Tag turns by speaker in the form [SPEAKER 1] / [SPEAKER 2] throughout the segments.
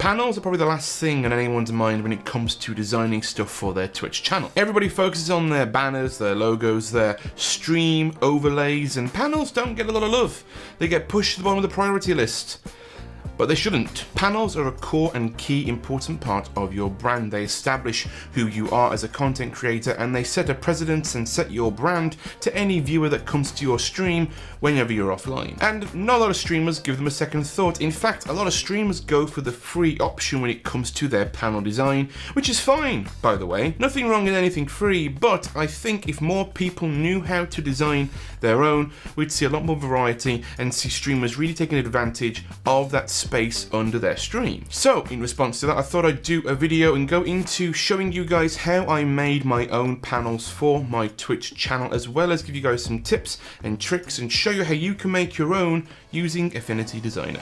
[SPEAKER 1] Panels are probably the last thing on anyone's mind when it comes to designing stuff for their Twitch channel. Everybody focuses on their banners, their logos, their stream overlays, and panels don't get a lot of love. They get pushed to the bottom of the priority list. But they shouldn't. Panels are a core and key important part of your brand. They establish who you are as a content creator, and they set a precedence and set your brand to any viewer that comes to your stream whenever you're offline. And not a lot of streamers give them a second thought. In fact, a lot of streamers go for the free option when it comes to their panel design, which is fine, by the way. Nothing wrong in anything free, but I think if more people knew how to design their own, we'd see a lot more variety and see streamers really taking advantage of that space under their stream. So in response to that, I thought I'd do a video and go into showing you guys how I made my own panels for my Twitch channel, as well as give you guys some tips and tricks and show you how you can make your own using Affinity Designer.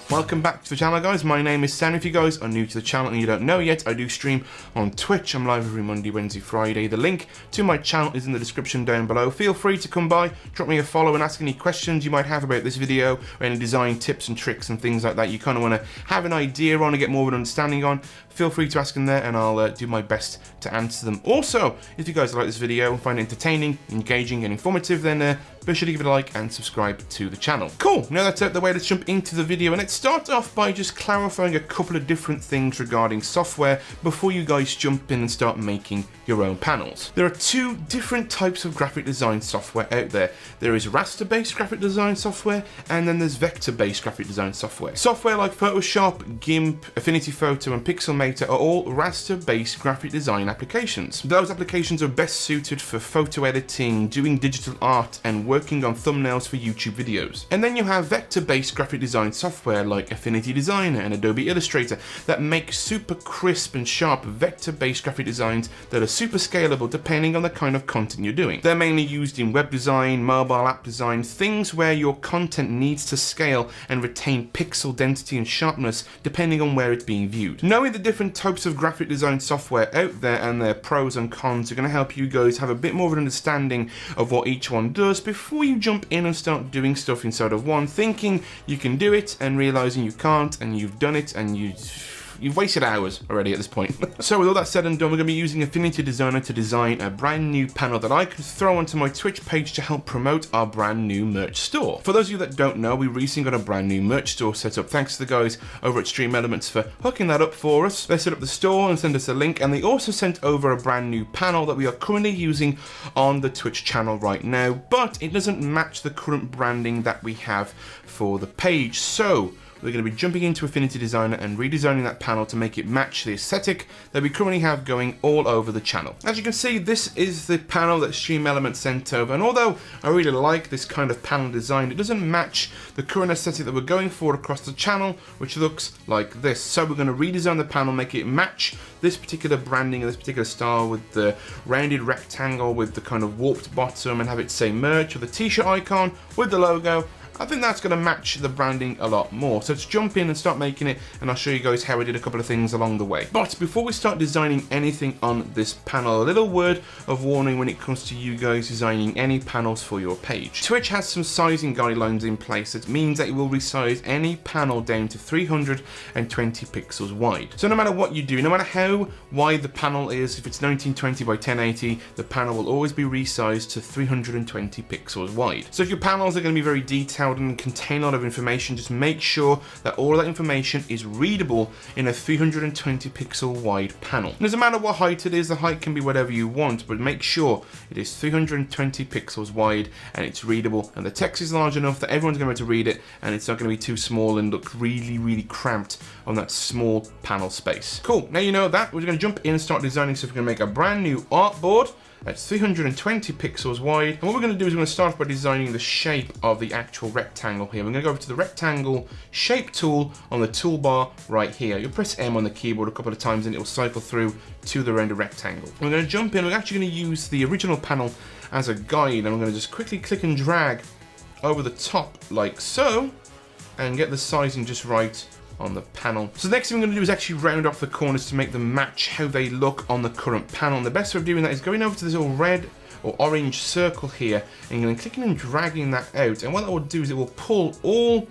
[SPEAKER 1] Welcome back to the channel, guys. My name is Sam. If you guys are new to the channel and you don't know yet, I do stream on Twitch. I'm live every Monday, Wednesday, Friday. The link to my channel is in the description down below. Feel free to come by, drop me a follow, and ask any questions you might have about this video, or any design tips and tricks and things like that you kind of want to have an idea on and get more of an understanding on. Feel free to ask them there, and I'll do my best to answer them. Also, if you guys like this video and find it entertaining, engaging, and informative, then be sure to give it a like and subscribe to the channel. Cool, now that's out the way, let's jump into the video, and let's start off by just clarifying a couple of different things regarding software before you guys jump in and start making your own panels. There are two different types of graphic design software out there. There is raster-based graphic design software, and then there's vector-based graphic design software. Software like Photoshop, GIMP, Affinity Photo, and Pixelmator are all raster-based graphic design applications. Those applications are best suited for photo editing, doing digital art, and working on thumbnails for YouTube videos. And then you have vector-based graphic design software like Affinity Designer and Adobe Illustrator that make super crisp and sharp vector-based graphic designs that are super scalable depending on the kind of content you're doing. They're mainly used in web design, mobile app design, things where your content needs to scale and retain pixel density and sharpness depending on where it's being viewed. Knowing the different types of graphic design software out there and their pros and cons are going to help you guys have a bit more of an understanding of what each one does before you jump in and start doing stuff inside of one, thinking you can do it and realizing you can't, and you've done it and you've wasted hours already at this point. So with all that said and done, we're going to be using Affinity Designer to design a brand new panel that I could throw onto my Twitch page to help promote our brand new merch store. For those of you that don't know, we recently got a brand new merch store set up. Thanks to the guys over at Stream Elements for hooking that up for us. They set up the store and sent us a link, and they also sent over a brand new panel that we are currently using on the Twitch channel right now, but it doesn't match the current branding that we have for the page. So we're going to be jumping into Affinity Designer and redesigning that panel to make it match the aesthetic that we currently have going all over the channel. As you can see, this is the panel that Stream Elements sent over, and although I really like this kind of panel design, it doesn't match the current aesthetic that we're going for across the channel, which looks like this. So we're going to redesign the panel, make it match this particular branding and this particular style with the rounded rectangle with the kind of warped bottom, and have it say merch with a t-shirt icon with the logo. I think that's going to match the branding a lot more. So let's jump in and start making it, and I'll show you guys how I did a couple of things along the way. But before we start designing anything on this panel, a little word of warning when it comes to you guys designing any panels for your page. Twitch has some sizing guidelines in place that means that it will resize any panel down to 320 pixels wide. So no matter what you do, no matter how wide the panel is, if it's 1920 by 1080, the panel will always be resized to 320 pixels wide. So if your panels are going to be very detailed and contain a lot of information, just make sure that all of that information is readable in a 320 pixel wide panel. And doesn't matter what height it is, the height can be whatever you want, but make sure it is 320 pixels wide and it's readable, and the text is large enough that everyone's going to be able to read it, and it's not going to be too small and look really cramped on that small panel space. Cool, now you know that, we're going to jump in and start designing. So we're going to make a brand new artboard that's 320 pixels wide. And what we're going to do is we're going to start by designing the shape of the actual rectangle here. We're going to go over to the rectangle shape tool on the toolbar right here. You'll press M on the keyboard a couple of times and it will cycle through to the rounded rectangle. We're going to jump in. We're actually going to use the original panel as a guide, and we're going to just quickly click and drag over the top like so and get the sizing just right on the panel. So the next thing we're going to do is actually round off the corners to make them match how they look on the current panel. And the best way of doing that is going over to this little red or orange circle here, and then clicking and dragging that out. And what that will do is it will pull all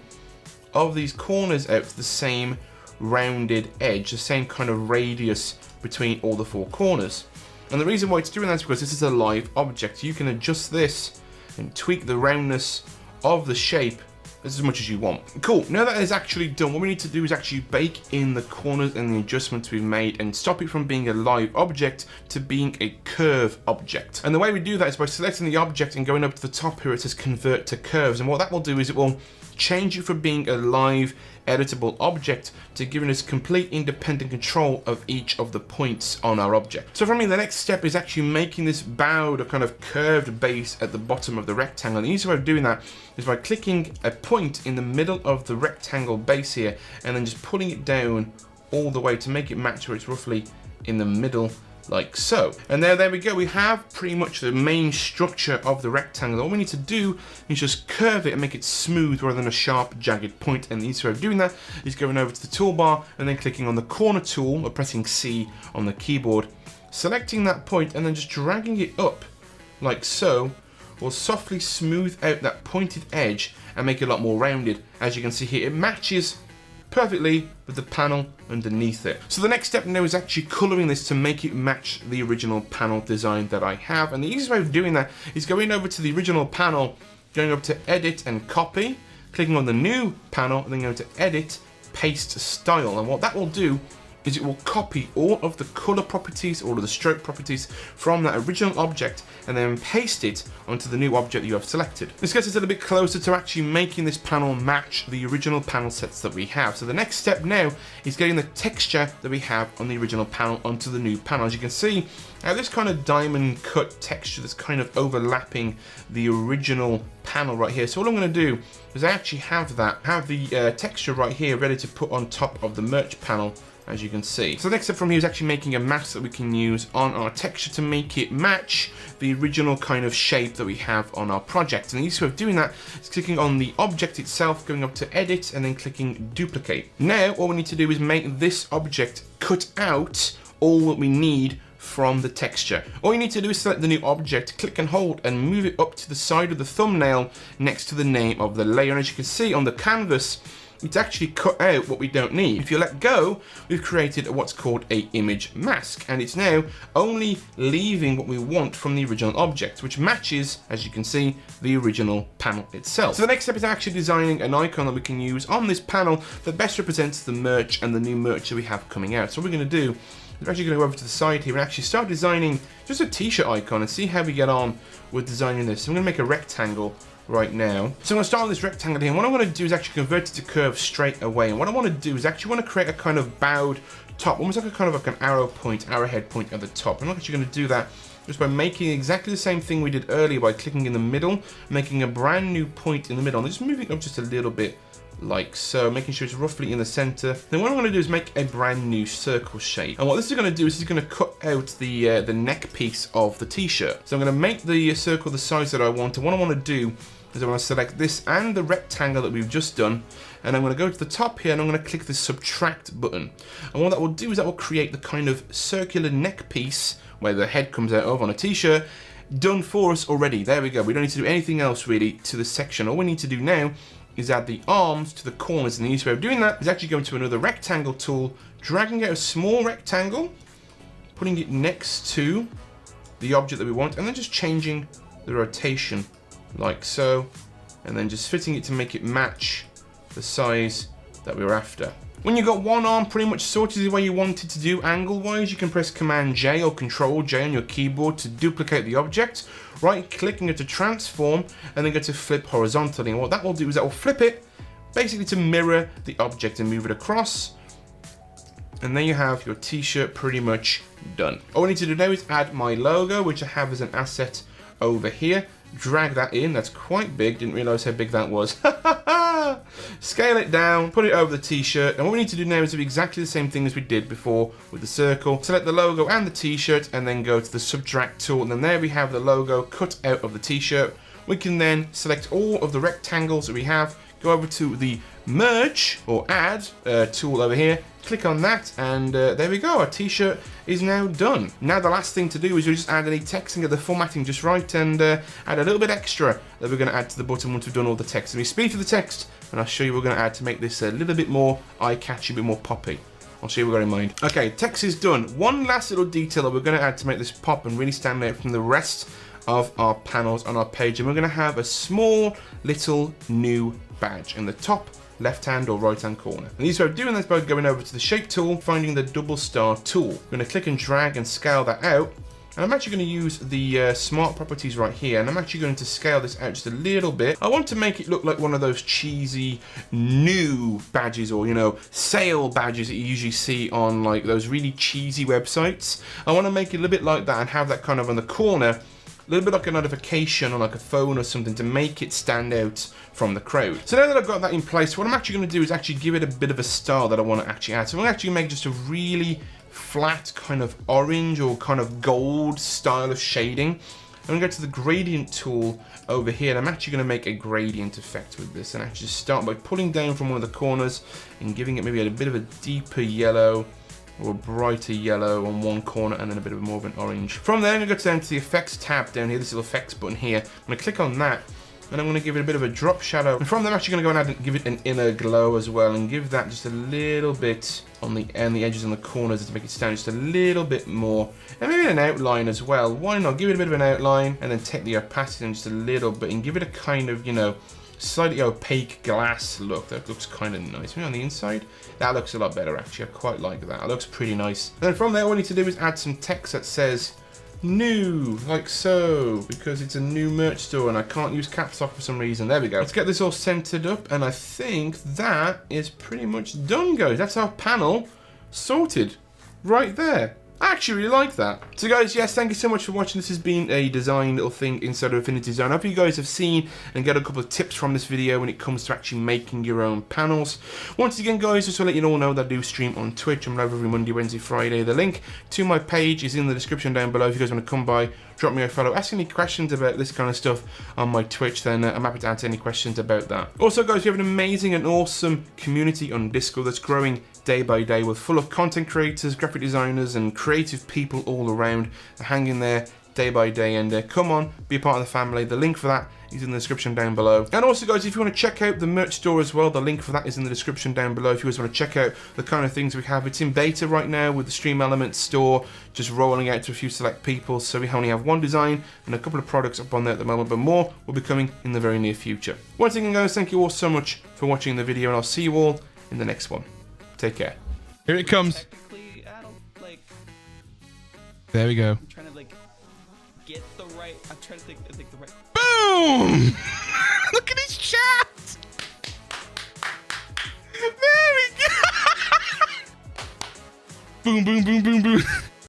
[SPEAKER 1] of these corners out to the same rounded edge, the same kind of radius between all the 4 corners. And the reason why it's doing that is because this is a live object. You can adjust this and tweak the roundness of the shape as much as you want. Cool, now that is actually done, what we need to do is actually bake in the corners and the adjustments we've made and stop it from being a live object to being a curve object. And the way we do that is by selecting the object and going up to the top here, it says convert to curves. And what that will do is it will change it from being a live editable object to giving us complete independent control of each of the points on our object. So for me, the next step is actually making this bowed or kind of curved base at the bottom of the rectangle. And the easiest way of doing that is by clicking a point in the middle of the rectangle base here and then just pulling it down all the way to make it match where it's roughly in the middle, like so. And there we go. We have pretty much the main structure of the rectangle. All we need to do is just curve it and make it smooth rather than a sharp, jagged point. And the easiest way of doing that is going over to the toolbar and then clicking on the corner tool or pressing C on the keyboard, selecting that point and then just dragging it up like so, will softly smooth out that pointed edge and make it a lot more rounded. As you can see here, it matches perfectly with the panel underneath it. So the next step now is actually colouring this to make it match the original panel design that I have. And the easiest way of doing that is going over to the original panel, going up to edit and copy, clicking on the new panel and then going to edit, paste style. And what that will do is it will copy all of the color properties, all of the stroke properties from that original object and then paste it onto the new object you have selected. This gets us a little bit closer to actually making this panel match the original panel sets that we have. So the next step now is getting the texture that we have on the original panel onto the new panel. As you can see, I have this kind of diamond cut texture that's kind of overlapping the original panel right here. So all I'm going to do is I actually have the texture right here ready to put on top of the merge panel, as you can see. So the next step from here is actually making a mask that we can use on our texture to make it match the original kind of shape that we have on our project. And the easiest way of doing that is clicking on the object itself, going up to edit and then clicking duplicate. Now all we need to do is make this object cut out all that we need from the texture. All you need to do is select the new object, click and hold and move it up to the side of the thumbnail next to the name of the layer. And as you can see on the canvas, it's actually cut out what we don't need. If you let go, we've created what's called a image mask, and it's now only leaving what we want from the original object, which matches, as you can see, the original panel itself. So the next step is actually designing an icon that we can use on this panel that best represents the merch and the new merch that we have coming out. So what we're going to do, we're actually going to go over to the side here and actually start designing just a t-shirt icon and see how we get on with designing this. So I'm going to make a rectangle right now. So I'm going to start on this rectangle here, and what I want to do is actually convert it to curve straight away. And what I want to do is actually want to create a kind of bowed top, almost like a kind of like an arrowhead point at the top. I'm actually going to do that just by making exactly the same thing we did earlier by clicking in the middle, making a brand new point in the middle, and just moving up just a little bit like so, making sure it's roughly in the center. Then what I'm going to do is make a brand new circle shape. And what this is going to do is it's going to cut out the neck piece of the t-shirt. So I'm going to make the circle the size that I want. And what I want to do is I want to select this and the rectangle that we've just done. And I'm going to go to the top here and I'm going to click the subtract button. And what that will do is that will create the kind of circular neck piece where the head comes out of on a t-shirt done for us already. There we go. We don't need to do anything else really to the section. All we need to do now is add the arms to the corners, and the easiest way of doing that is actually going to another rectangle tool, dragging out a small rectangle, putting it next to the object that we want, and then just changing the rotation like so, and then just fitting it to make it match the size that we're after. When you've got one arm pretty much sorted the way you want it to do angle-wise, you can press Command J or Control J on your keyboard to duplicate the object, right-click and go to Transform, and then go to Flip Horizontally. And what that will do is that will flip it, basically to mirror the object and move it across. And there you have your t-shirt pretty much done. All I need to do now is add my logo, which I have as an asset over here. Drag that in, that's quite big, didn't realize how big that was. Scale it down, put it over the t-shirt, and what we need to do now is do exactly the same thing as we did before with the circle. Select the logo and the t-shirt and then go to the subtract tool, and then there we have the logo cut out of the t-shirt we can then select all of the rectangles that we have, go over to the merge or add tool over here, click on that, and there we go. Our t-shirt is now done. Now the last thing to do is we just add any text and get the formatting just right, and add a little bit extra that we're going to add to the button once we've done all the text. Let me speed through the text, and I'll show you what we're going to add to make this a little bit more eye-catchy, a bit more poppy. I'll show you what we've got in mind. Okay, text is done. One last little detail that we're going to add to make this pop and really stand out from the rest of our panels on our page, and we're going to have a small little new badge in the top left hand or right hand corner. And the easiest way of doing this is by going over to the shape tool, finding the double star tool. We're going to click and drag and scale that out. And I'm actually going to use the smart properties right here, and I'm actually going to scale this out just a little bit. I want to make it look like one of those cheesy new badges, or, you know, sale badges that you usually see on like those really cheesy websites. I want to make it a little bit like that and have that kind of on the corner, a little bit like a notification on like a phone or something to make it stand out from the crowd. So now that I've got that in place, what I'm actually going to do is actually give it a bit of a style that I want to actually add. So I'm actually going to make just a really flat kind of orange or kind of gold style of shading. I'm going to go to the gradient tool over here, and I'm actually going to make a gradient effect with this, and actually start by pulling down from one of the corners and giving it maybe a bit of a deeper yellow or a brighter yellow on one corner, and then a bit of more of an orange. From there, I'm going to go down to the effects tab down here, this little effects button here. I'm going to click on that, and I'm going to give it a bit of a drop shadow. And from there, I'm actually going to go and add and give it an inner glow as well, and give that just a little bit on the edges and the corners to make it stand just a little bit more. And maybe an outline as well. Why not? Give it a bit of an outline, and then take the opacity in just a little bit and give it a kind of, you know, slightly opaque glass look. That looks kind of nice. Maybe on the inside, that looks a lot better actually. I quite like that. That looks pretty nice. And then from there, all we need to do is add some text that says new, like so, because it's a new merch store and I can't use caps lock for some reason. There we go. Let's get this all centered up, and I think that is pretty much done, guys. That's our panel sorted right there. I actually really like that. So guys, yes, thank you so much for watching. This has been a design little thing inside of Affinity Designer. I hope you guys have seen and get a couple of tips from this video when it comes to actually making your own panels. Once again, guys, just to let you all know that I do stream on Twitch. I'm live every Monday, Wednesday, Friday. The link to my page is in the description down below. If you guys want to come by, drop me a follow, ask any questions about this kind of stuff on my Twitch, then I'm happy to answer any questions about that. Also, guys, we have an amazing and awesome community on Discord that's growing day by day. We're full of content creators, graphic designers, and creative people all around. They're hanging there day by day, and come on, be a part of the family. The link for that is in the description down below. And also, guys, if you want to check out the merch store as well, the link for that is in the description down below. If you guys want to check out the kind of things we have, it's in beta right now with the Stream Elements store just rolling out to a few select people. So we only have one design and a couple of products up on there at the moment, but more will be coming in the very near future. Once again, guys, thank you all so much for watching the video, and I'll see you all in the next one. Take care. Here it comes. There we go.
[SPEAKER 2] I'm trying to get the right. I'm trying to think the right.
[SPEAKER 1] Boom! Look at his chat. There we go. Boom, boom, boom, boom, boom.